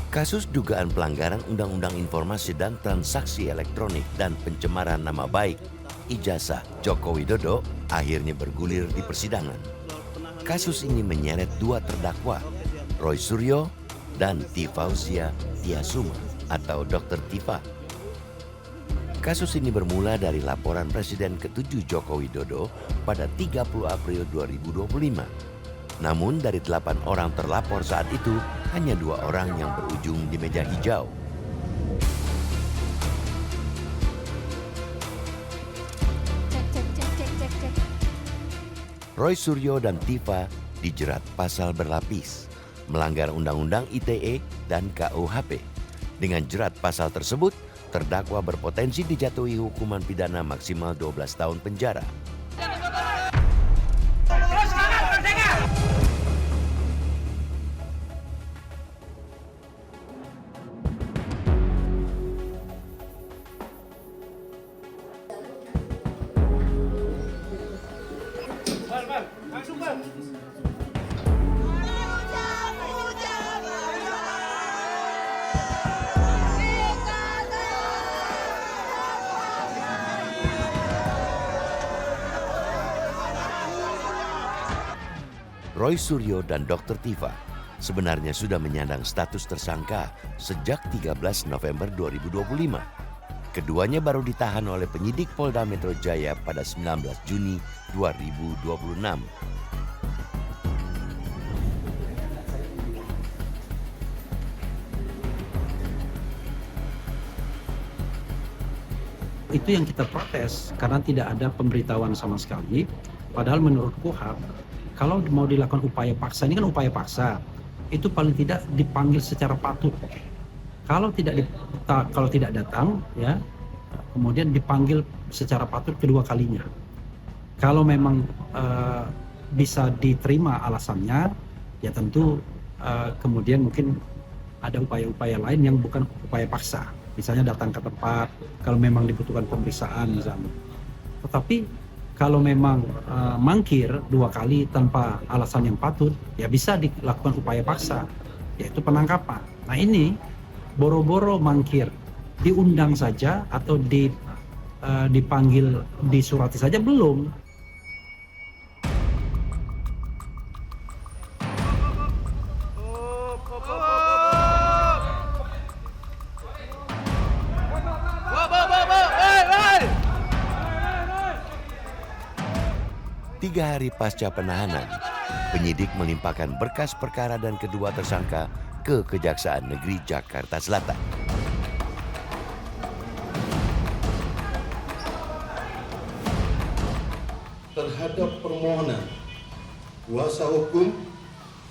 Kasus dugaan pelanggaran Undang-Undang Informasi dan Transaksi Elektronik dan pencemaran nama baik ijazah Joko Widodo akhirnya bergulir di persidangan. Kasus ini menyeret dua terdakwa, Roy Suryo dan Tifauzia Tiasuma atau Dr. Tifa. Kasus ini bermula dari laporan Presiden ke-7 Joko Widodo pada 30 April 2025. Namun dari 8 orang terlapor saat itu, hanya 2 orang yang berujung di meja hijau. Roy Suryo dan Tifa dijerat pasal berlapis, melanggar Undang-Undang ITE dan KUHP. Dengan jerat pasal tersebut, terdakwa berpotensi dijatuhi hukuman pidana maksimal 12 tahun penjara. Roy Suryo dan Dr. Tifa sebenarnya sudah menyandang status tersangka sejak 13 November 2025. Keduanya baru ditahan oleh penyidik Polda Metro Jaya pada 19 Juni 2026. Itu yang kita protes karena tidak ada pemberitahuan sama sekali. Padahal menurut KUHP, kalau mau dilakukan upaya paksa, ini kan upaya paksa, itu paling tidak dipanggil secara patut. Kalau tidak datang, ya, kemudian dipanggil secara patut kedua kalinya. Kalau memang bisa diterima alasannya, ya tentu kemudian mungkin ada upaya-upaya lain yang bukan upaya paksa. Misalnya datang ke tempat, kalau memang dibutuhkan pemeriksaan misalnya. Tetapi kalau memang mangkir 2 kali tanpa alasan yang patut, ya bisa dilakukan upaya paksa, yaitu penangkapan. Nah ini boro-boro mangkir, diundang saja atau dipanggil, disurati saja belum. Tiga hari pasca penahanan, penyidik melimpahkan berkas perkara dan kedua tersangka ke Kejaksaan Negeri Jakarta Selatan. Terhadap permohonan kuasa hukum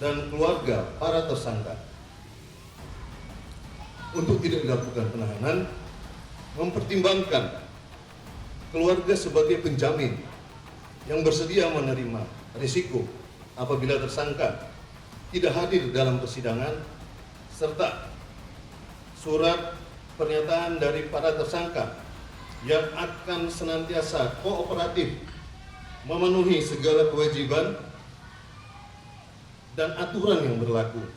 dan keluarga para tersangka untuk tidak dilakukan penahanan, mempertimbangkan keluarga sebagai penjamin yang bersedia menerima risiko apabila tersangka tidak hadir dalam persidangan, serta surat pernyataan dari para tersangka yang akan senantiasa kooperatif memenuhi segala kewajiban dan aturan yang berlaku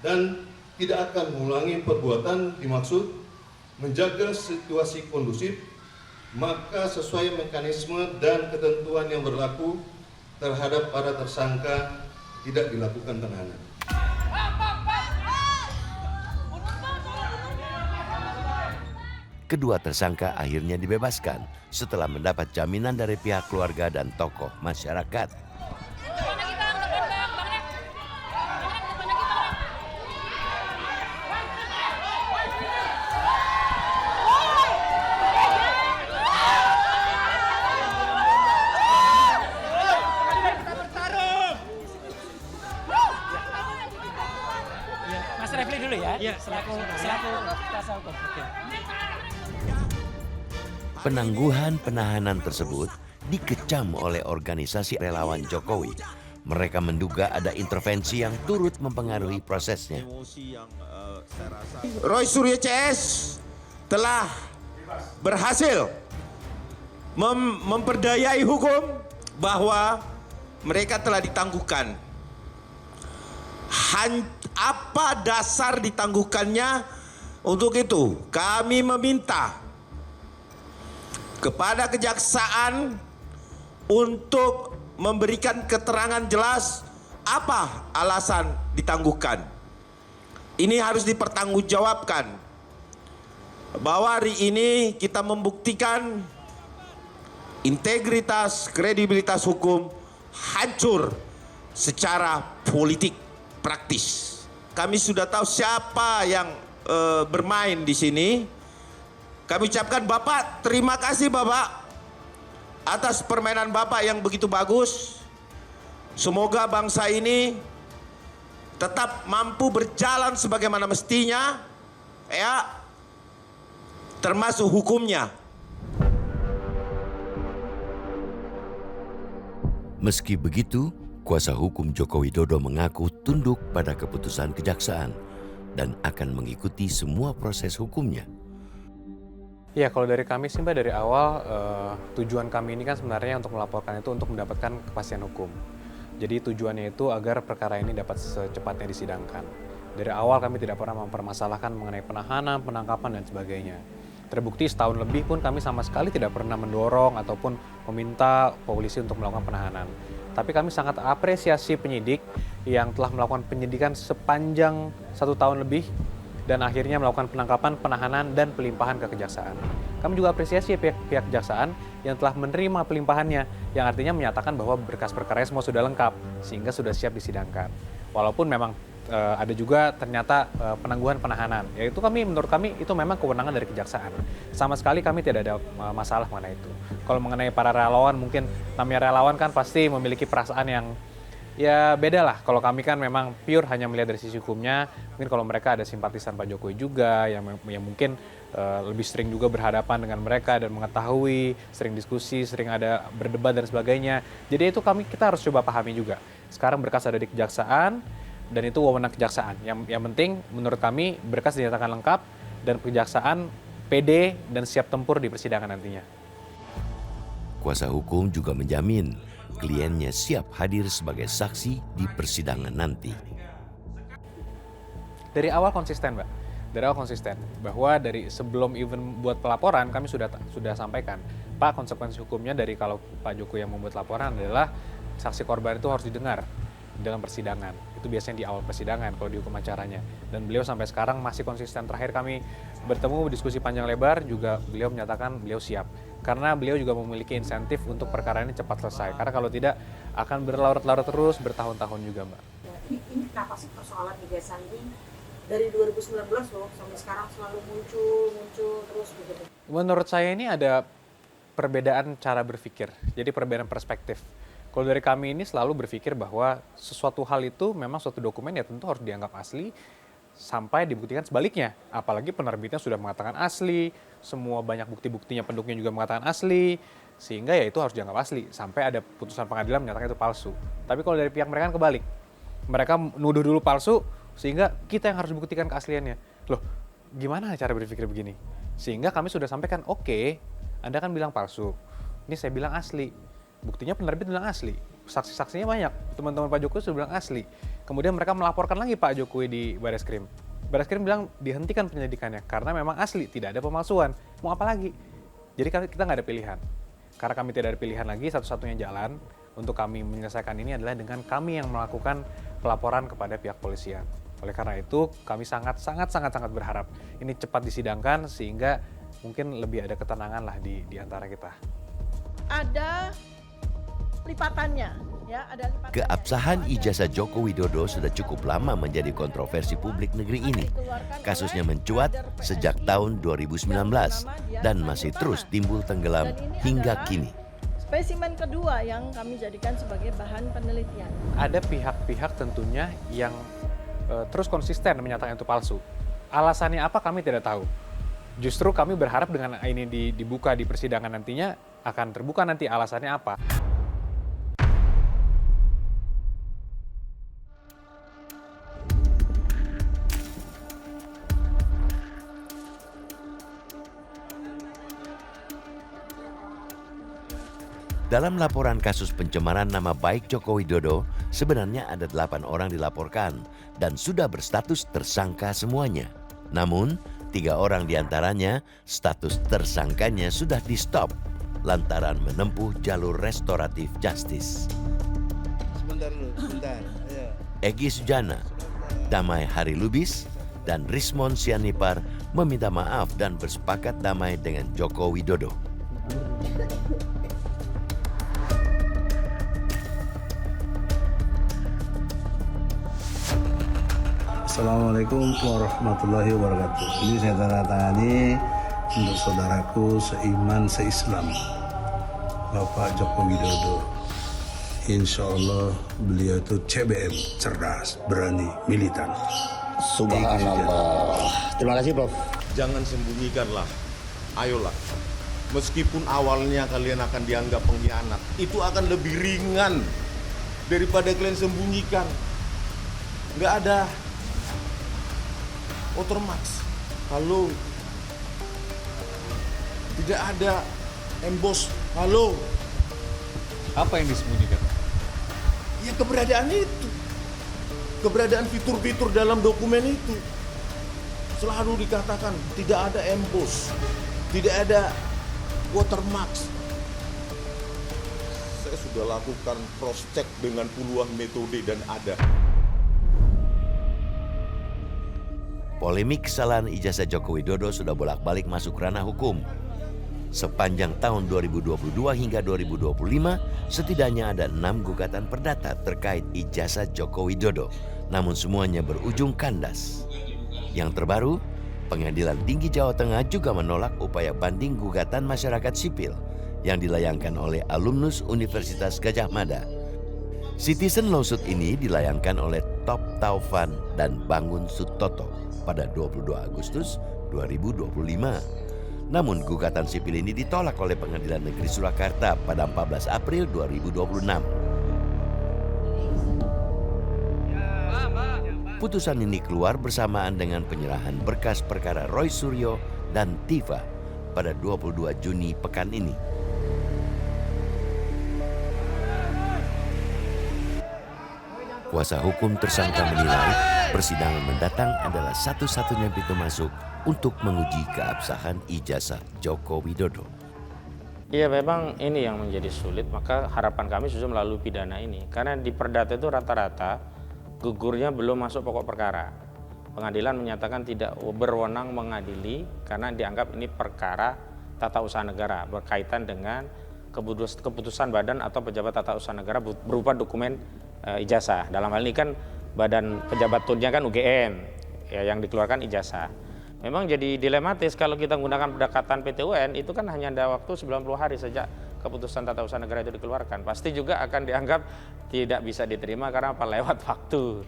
dan tidak akan mengulangi perbuatan dimaksud, menjaga situasi kondusif, maka sesuai mekanisme dan ketentuan yang berlaku terhadap para tersangka tidak dilakukan penahanan. Kedua tersangka akhirnya dibebaskan setelah mendapat jaminan dari pihak keluarga dan tokoh masyarakat. Mas Refli dulu ya, selaku kuasa hukum. Oke. Penangguhan penahanan tersebut dikecam oleh organisasi relawan Jokowi. Mereka menduga ada intervensi yang turut mempengaruhi prosesnya. Roy Suryo CS telah berhasil memperdayai hukum bahwa mereka telah ditangguhkan. Apa dasar ditangguhkannya? Untuk itu kami meminta kepada kejaksaan untuk memberikan keterangan jelas apa alasan ditangguhkan. Ini harus dipertanggungjawabkan bahwa hari ini kita membuktikan integritas, kredibilitas hukum hancur secara politik praktis. Kami sudah tahu siapa yang bermain di sini. Kami ucapkan Bapak, terima kasih Bapak atas permainan Bapak yang begitu bagus. Semoga bangsa ini tetap mampu berjalan sebagaimana mestinya, ya, termasuk hukumnya. Meski begitu, kuasa hukum Joko Widodo mengaku tunduk pada keputusan kejaksaan dan akan mengikuti semua proses hukumnya. Ya, kalau dari kami sih Mbak, dari awal tujuan kami ini kan sebenarnya untuk melaporkan itu untuk mendapatkan kepastian hukum. Jadi tujuannya itu agar perkara ini dapat secepatnya disidangkan. Dari awal kami tidak pernah mempermasalahkan mengenai penahanan, penangkapan, dan sebagainya. Terbukti setahun lebih pun kami sama sekali tidak pernah mendorong ataupun meminta polisi untuk melakukan penahanan. Tapi kami sangat apresiasi penyidik yang telah melakukan penyidikan sepanjang 1 tahun lebih dan akhirnya melakukan penangkapan, penahanan, dan pelimpahan ke kejaksaan. Kami juga apresiasi pihak kejaksaan yang telah menerima pelimpahannya, yang artinya menyatakan bahwa berkas perkara semua sudah lengkap sehingga sudah siap disidangkan. Walaupun memang ada juga ternyata penangguhan penahanan, yaitu menurut kami itu memang kewenangan dari kejaksaan. Sama sekali kami tidak ada masalah mengenai itu. Kalau mengenai para relawan, mungkin namanya relawan kan pasti memiliki perasaan yang ya beda lah. Kalau kami kan memang pure hanya melihat dari sisi hukumnya. Mungkin kalau mereka ada simpatisan Pak Jokowi juga yang mungkin lebih sering juga berhadapan dengan mereka dan mengetahui, sering diskusi, sering ada berdebat dan sebagainya. Jadi itu kita harus coba pahami juga. Sekarang berkas ada di kejaksaan dan itu wewenang kejaksaan. Yang penting menurut kami berkas dinyatakan lengkap dan kejaksaan pede dan siap tempur di persidangan nantinya. Kuasa hukum juga menjamin kliennya siap hadir sebagai saksi di persidangan nanti. Dari awal konsisten, Mbak. Dari awal konsisten bahwa dari sebelum even buat pelaporan kami sudah sampaikan, Pak, konsekuensi hukumnya dari kalau Pak Jokowi yang membuat laporan adalah saksi korban itu harus didengar dalam persidangan. Itu biasanya di awal persidangan kalau di hukum acaranya. Dan beliau sampai sekarang masih konsisten. Terakhir kami bertemu diskusi panjang lebar juga beliau menyatakan beliau siap. Karena beliau juga memiliki insentif untuk perkara ini cepat selesai. Karena kalau tidak akan berlarut-larut terus bertahun-tahun juga, Mbak. Ini kenapa sih persoalan Liga Sandi dari 2019 loh sampai sekarang selalu muncul terus begitu? Menurut saya ini ada perbedaan cara berpikir. Jadi perbedaan perspektif. Kalau dari kami ini selalu berpikir bahwa sesuatu hal itu memang suatu dokumen ya tentu harus dianggap asli sampai dibuktikan sebaliknya. Apalagi penerbitnya sudah mengatakan asli, semua banyak bukti-buktinya pendukungnya juga mengatakan asli, sehingga ya itu harus dianggap asli sampai ada putusan pengadilan menyatakan itu palsu. Tapi kalau dari pihak mereka kan kebalik. Mereka nuduh dulu palsu sehingga kita yang harus buktikan keasliannya. Loh, gimana cara berpikir begini? Sehingga kami sudah sampaikan, oke, Anda kan bilang palsu. Ini saya bilang asli. Buktinya penerbit bilang asli, saksi-saksinya banyak, teman-teman Pak Jokowi sudah bilang asli. Kemudian mereka melaporkan lagi Pak Jokowi di Barreskrim. Barreskrim bilang dihentikan penyelidikannya karena memang asli, tidak ada pemalsuan. Mau apa lagi? Jadi kita nggak ada pilihan. Karena kami tidak ada pilihan lagi, satu-satunya jalan untuk kami menyelesaikan ini adalah dengan kami yang melakukan pelaporan kepada pihak polisian. Oleh karena itu, kami sangat berharap ini cepat disidangkan sehingga mungkin lebih ada ketenangan lah di antara kita. Ada lipatannya, ya, ada lipatannya. Keabsahan ijazah Joko Widodo sudah cukup lama menjadi kontroversi publik negeri ini. Kasusnya mencuat sejak tahun 2019 dan masih terus timbul tenggelam hingga kini. Spesimen kedua yang kami jadikan sebagai bahan penelitian. Ada pihak-pihak tentunya yang terus konsisten menyatakan itu palsu. Alasannya apa kami tidak tahu. Justru kami berharap dengan ini dibuka di persidangan nantinya akan terbuka nanti alasannya apa. Dalam laporan kasus pencemaran nama baik Joko Widodo, sebenarnya ada 8 orang dilaporkan dan sudah berstatus tersangka semuanya. Namun, 3 orang diantaranya status tersangkanya sudah di-stop lantaran menempuh jalur restoratif justice. Sebentar. Egy Sujana, Damai Hari Lubis, dan Rismon Sianipar meminta maaf dan bersepakat damai dengan Joko Widodo. Assalamualaikum warahmatullahi wabarakatuh. Ini saya tanda tangani untuk saudaraku seiman seislam, Bapak Joko Widodo. Insya Allah beliau itu CBM, cerdas, berani, militan. Subhanallah. Terima kasih, Prof. Jangan sembunyikanlah. Ayolah. Meskipun awalnya kalian akan dianggap pengkhianat, itu akan lebih ringan daripada kalian sembunyikan. Nggak ada Watermax. Halo. Tidak ada embos. Halo. Apa yang disembunyikan? Ya keberadaan itu. Keberadaan fitur-fitur dalam dokumen itu. Selalu dikatakan tidak ada embos. Tidak ada watermark. Saya sudah lakukan cross check dengan puluhan metode dan ada. Polemik kesalahan ijazah Joko Widodo sudah bolak-balik masuk ranah hukum. Sepanjang tahun 2022 hingga 2025, setidaknya ada 6 gugatan perdata terkait ijazah Joko Widodo. Namun semuanya berujung kandas. Yang terbaru, Pengadilan Tinggi Jawa Tengah juga menolak upaya banding gugatan masyarakat sipil yang dilayangkan oleh alumnus Universitas Gadjah Mada. Citizen lawsuit ini dilayangkan oleh Top Taufan dan Bangun Sutoto pada 22 Agustus 2025. Namun gugatan sipil ini ditolak oleh Pengadilan Negeri Surakarta pada 14 April 2026. Putusan ini keluar bersamaan dengan penyerahan berkas perkara Roy Suryo dan Tifa pada 22 Juni pekan ini. Kuasa hukum tersangka menilai persidangan mendatang adalah satu-satunya pintu masuk untuk menguji keabsahan ijazah Joko Widodo. Iya, memang ini yang menjadi sulit, maka harapan kami justru melalui pidana ini. Karena di perdata itu rata-rata gugurnya belum masuk pokok perkara. Pengadilan menyatakan tidak berwenang mengadili karena dianggap ini perkara tata usaha negara berkaitan dengan keputusan badan atau pejabat tata usaha negara berupa dokumen ijazah. Dalam hal ini kan badan pejabat tunnya kan UGM ya, yang dikeluarkan ijazah. Memang jadi dilematis kalau kita menggunakan pendekatan PT-UN, itu kan hanya ada waktu 90 hari sejak keputusan tata usaha negara itu dikeluarkan. Pasti juga akan dianggap tidak bisa diterima karena apa? Lewat waktu.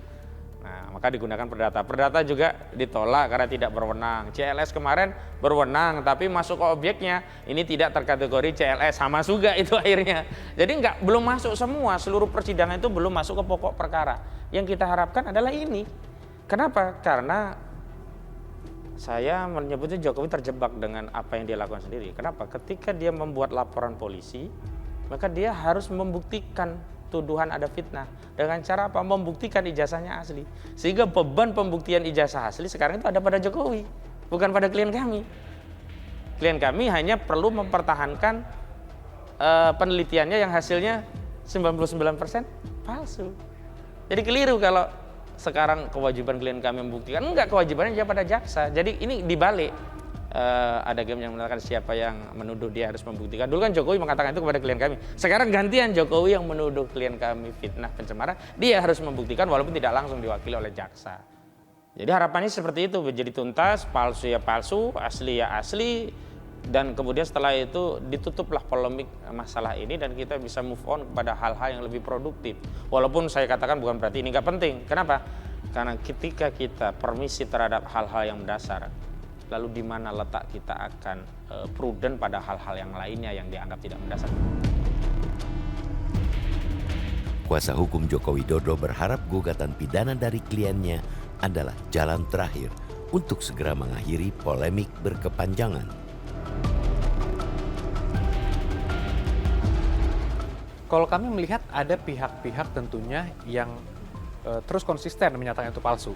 Nah, maka digunakan perdata. Perdata juga ditolak karena tidak berwenang. CLS kemarin berwenang tapi masuk ke objeknya ini tidak terkategori CLS, sama juga itu akhirnya. Jadi belum masuk semua, seluruh persidangan itu belum masuk ke pokok perkara. Yang kita harapkan adalah ini. Kenapa? Karena saya menyebutnya Jokowi terjebak dengan apa yang dia lakukan sendiri. Kenapa? Ketika dia membuat laporan polisi, maka dia harus membuktikan tuduhan ada fitnah. Dengan cara apa? Membuktikan ijazahnya asli. Sehingga beban pembuktian ijazah asli sekarang itu ada pada Jokowi, bukan pada klien kami. Klien kami hanya perlu mempertahankan penelitiannya yang hasilnya 99% palsu. Jadi keliru kalau sekarang kewajiban klien kami membuktikan. Enggak, kewajibannya dia pada jaksa. Jadi ini dibalik. Ada game yang mengatakan siapa yang menuduh dia harus membuktikan. Dulu kan Jokowi mengatakan itu kepada klien kami. Sekarang gantian Jokowi yang menuduh klien kami fitnah pencemaran. Dia harus membuktikan walaupun tidak langsung diwakili oleh jaksa. Jadi harapannya seperti itu. Jadi tuntas, palsu ya palsu, asli ya asli. Dan kemudian setelah itu ditutuplah polemik masalah ini dan kita bisa move on kepada hal-hal yang lebih produktif. Walaupun saya katakan bukan berarti ini nggak penting. Kenapa? Karena ketika kita permisi terhadap hal-hal yang mendasar, lalu di mana letak kita akan prudent pada hal-hal yang lainnya yang dianggap tidak mendasar. Kuasa hukum Joko Widodo berharap gugatan pidana dari kliennya adalah jalan terakhir untuk segera mengakhiri polemik berkepanjangan. Kalau kami melihat ada pihak-pihak tentunya yang terus konsisten menyatakan itu palsu.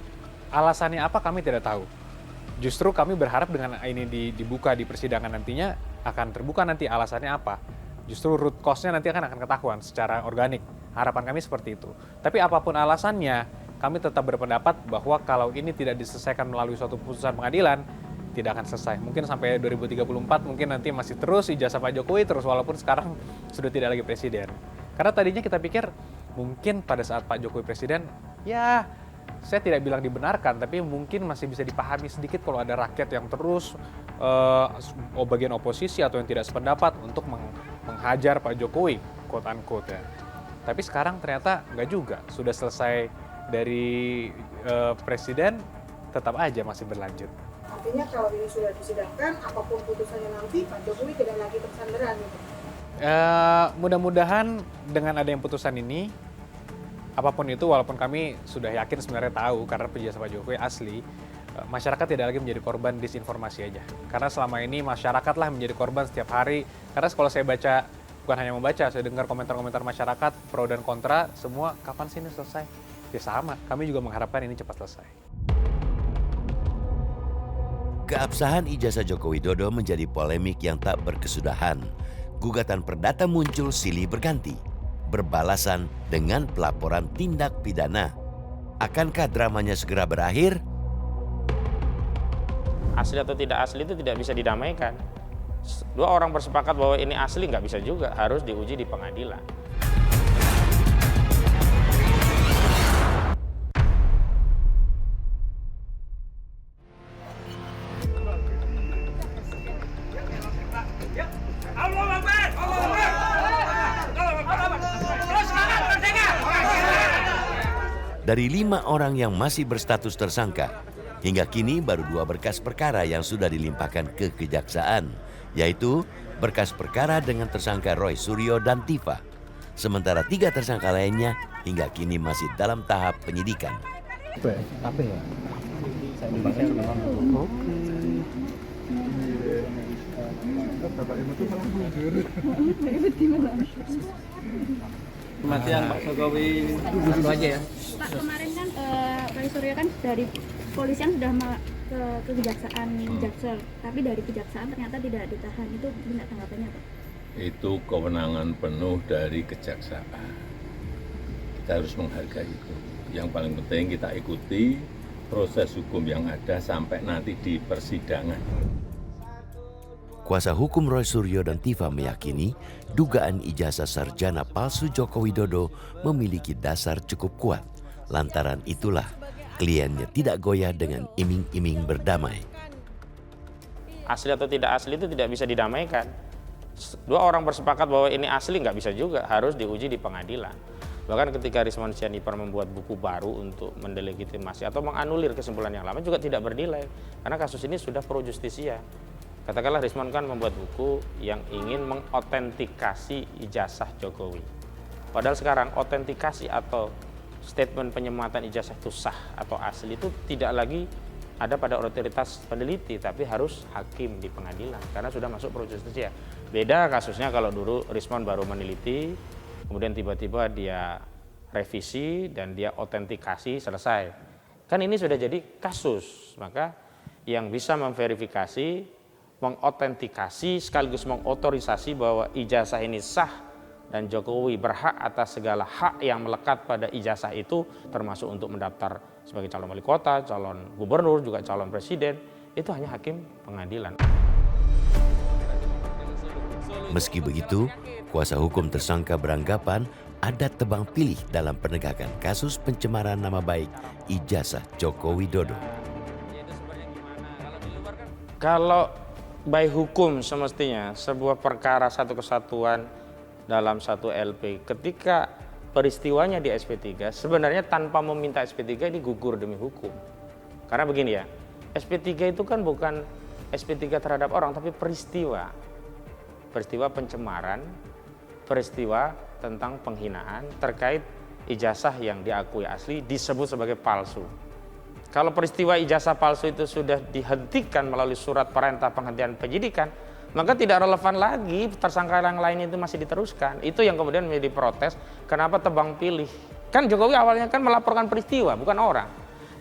Alasannya apa kami tidak tahu. Justru kami berharap dengan ini dibuka di persidangan nantinya akan terbuka nanti alasannya apa. Justru root cause-nya nanti akan ketahuan secara organik. Harapan kami seperti itu. Tapi apapun alasannya, kami tetap berpendapat bahwa kalau ini tidak diselesaikan melalui suatu putusan pengadilan, tidak akan selesai. Mungkin sampai 2034 mungkin nanti masih terus ijazah Pak Jokowi terus walaupun sekarang sudah tidak lagi presiden. Karena tadinya kita pikir mungkin pada saat Pak Jokowi presiden, ya saya tidak bilang dibenarkan, tapi mungkin masih bisa dipahami sedikit kalau ada rakyat yang terus bagian oposisi atau yang tidak sependapat untuk menghajar Pak Jokowi, quote unquote ya. Tapi sekarang ternyata nggak juga, sudah selesai dari presiden, tetap aja masih berlanjut. Artinya kalau ini sudah disidangkan, apapun putusannya nanti, Pak Jokowi tidak lagi tersandera gitu. Mudah-mudahan dengan adanya putusan ini, apapun itu, walaupun kami sudah yakin sebenarnya tahu karena ijazah Pak Jokowi asli, masyarakat tidak lagi menjadi korban disinformasi aja. Karena selama ini masyarakatlah menjadi korban setiap hari. Karena kalau saya baca, bukan hanya membaca, saya dengar komentar-komentar masyarakat, pro dan kontra, semua kapan sih ini selesai? Ya sama, kami juga mengharapkan ini cepat selesai. Keabsahan ijazah Joko Widodo menjadi polemik yang tak berkesudahan. Gugatan perdata muncul silih berganti, berbalasan dengan pelaporan tindak pidana. Akankah dramanya segera berakhir? Asli atau tidak asli itu tidak bisa didamaikan. Dua orang bersepakat bahwa ini asli, nggak bisa juga, harus diuji di pengadilan. Dari 5 orang yang masih berstatus tersangka, hingga kini baru 2 berkas perkara yang sudah dilimpahkan ke kejaksaan, yaitu berkas perkara dengan tersangka Roy Suryo dan Tifa. Sementara 3 tersangka lainnya hingga kini masih dalam tahap penyidikan. Kematian Pak Jokowi satu aja ya. Pak, kemarin kan Roy Suryo kan dari polisian sudah ke kejaksaan Jaksel, tapi dari kejaksaan ternyata tidak ditahan. Itu benar tanggapannya Pak? Itu kewenangan penuh dari kejaksaan. Kita harus menghargai itu. Yang paling penting kita ikuti proses hukum yang ada sampai nanti di persidangan. Kuasa hukum Roy Suryo dan Tifa meyakini dugaan ijazah sarjana palsu Joko Widodo memiliki dasar cukup kuat. Lantaran itulah kliennya tidak goyah dengan iming-iming berdamai. Asli atau tidak asli itu tidak bisa didamaikan. Dua orang bersepakat bahwa ini asli, nggak bisa juga, harus diuji di pengadilan. Bahkan ketika Risman Sianipar membuat buku baru untuk mendelegitimasi atau menganulir kesimpulan yang lama juga tidak bernilai. Karena kasus ini sudah pro justisia. Katakanlah Risman kan membuat buku yang ingin mengautentikasi ijazah Jokowi. Padahal sekarang autentikasi atau statement penyematan ijazah itu sah atau asli itu tidak lagi ada pada otoritas peneliti, tapi harus hakim di pengadilan karena sudah masuk pro justisia. Beda kasusnya kalau dulu Risman baru meneliti, kemudian tiba-tiba dia revisi dan dia autentikasi selesai. Kan ini sudah jadi kasus, maka yang bisa memverifikasi, mengautentikasi sekaligus mengotorisasi bahwa ijazah ini sah dan Jokowi berhak atas segala hak yang melekat pada ijazah itu, termasuk untuk mendaftar sebagai calon wali kota, calon gubernur, juga calon presiden, itu hanya hakim pengadilan. Meski begitu, kuasa hukum tersangka beranggapan ada tebang pilih dalam penegakan kasus pencemaran nama baik ijazah Joko Widodo. Kalau baik hukum semestinya sebuah perkara satu kesatuan dalam satu LP, ketika peristiwanya di SP3 sebenarnya tanpa meminta SP3 ini gugur demi hukum. Karena begini ya, SP3 itu kan bukan SP3 terhadap orang, tapi peristiwa pencemaran, peristiwa tentang penghinaan terkait ijazah yang diakui asli disebut sebagai palsu. Kalau peristiwa ijazah palsu itu sudah dihentikan melalui surat perintah penghentian penyidikan, maka tidak relevan lagi tersangka yang lain itu masih diteruskan. Itu yang kemudian menjadi protes, kenapa tebang pilih. Kan Jokowi awalnya kan melaporkan peristiwa, bukan orang.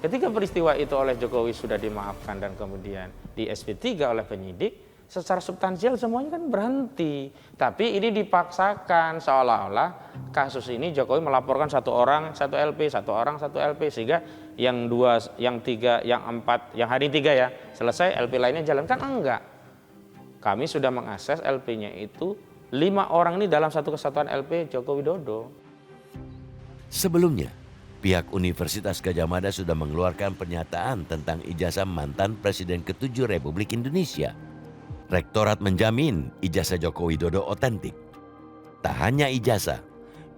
Ketika peristiwa itu oleh Jokowi sudah dimaafkan dan kemudian di SP3 oleh penyidik, secara substansial semuanya kan berhenti. Tapi ini dipaksakan seolah-olah kasus ini Jokowi melaporkan satu orang satu LP, satu orang satu LP, sehingga yang 2, yang 3, yang 4, yang hari 3 ya selesai, LP lainnya jalan. Kan enggak. Kami sudah mengakses LP-nya itu 5 orang ini dalam satu kesatuan LP Joko Widodo. Sebelumnya, pihak Universitas Gadjah Mada sudah mengeluarkan pernyataan tentang ijazah mantan Presiden ke-7 Republik Indonesia. Rektorat menjamin ijazah Joko Widodo otentik. Tak hanya ijazah,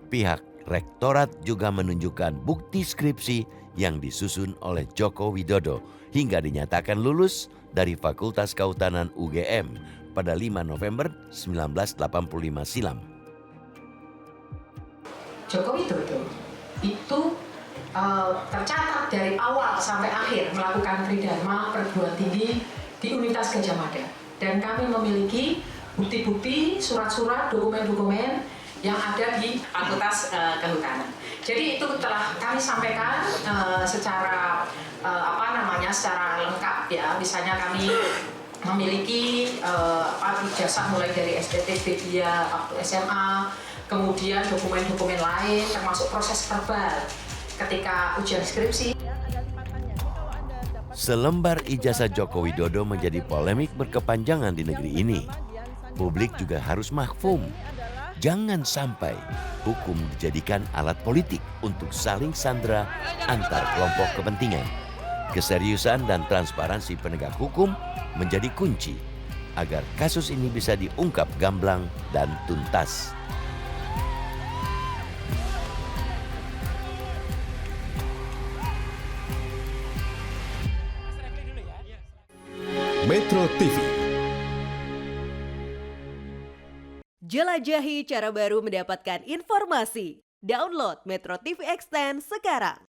pihak Rektorat juga menunjukkan bukti skripsi yang disusun oleh Joko Widodo hingga dinyatakan lulus dari Fakultas Kehutanan UGM pada 5 November 1985 silam. Joko Widodo itu tercatat dari awal sampai akhir melakukan tridharma perguruan tinggi di Universitas Gadjah Mada, dan kami memiliki bukti-bukti, surat-surat, dokumen-dokumen yang ada di Fakultas Kehutanan. Jadi itu telah kami sampaikan secara secara lengkap ya. Misalnya kami memiliki ijazah mulai dari STT, dia waktu SMA, kemudian dokumen-dokumen lain termasuk proses verbal ketika ujian skripsi. Selembar ijazah Joko Widodo menjadi polemik berkepanjangan di negeri ini. Publik juga harus mahfum. Jangan sampai hukum dijadikan alat politik untuk saling sandera antar kelompok kepentingan. Keseriusan dan transparansi penegak hukum menjadi kunci agar kasus ini bisa diungkap gamblang dan tuntas. Metro TV. Jelajahi cara baru mendapatkan informasi. Download Metro TV Extend sekarang.